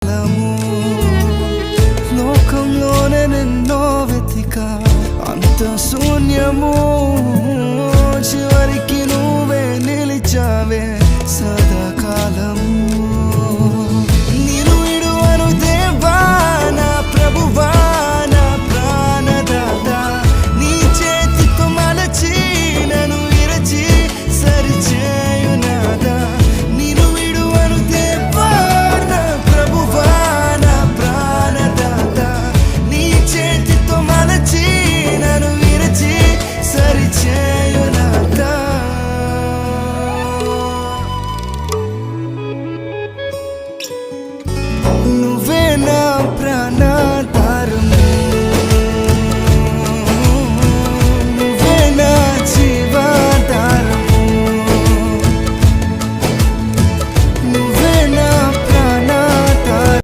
కాలము లోకంలోనే నిన్నో వెతిక అంత శూన్యము చివరికి నువ్వే నిలిచావే సదాకాలము నిరువిడువను దేవా నా ప్రభువా నా ప్రాణదాత నీ చేతితో మలచి నన్ను విరచి సరిచేయునాదా నిరువిడువను దేవా నా ప్రభువా నా ప్రాణదాత నీ చేతితో మలచి నన్ను విరచి సరిచేయునాదా నువ్వే నా ప్రాణ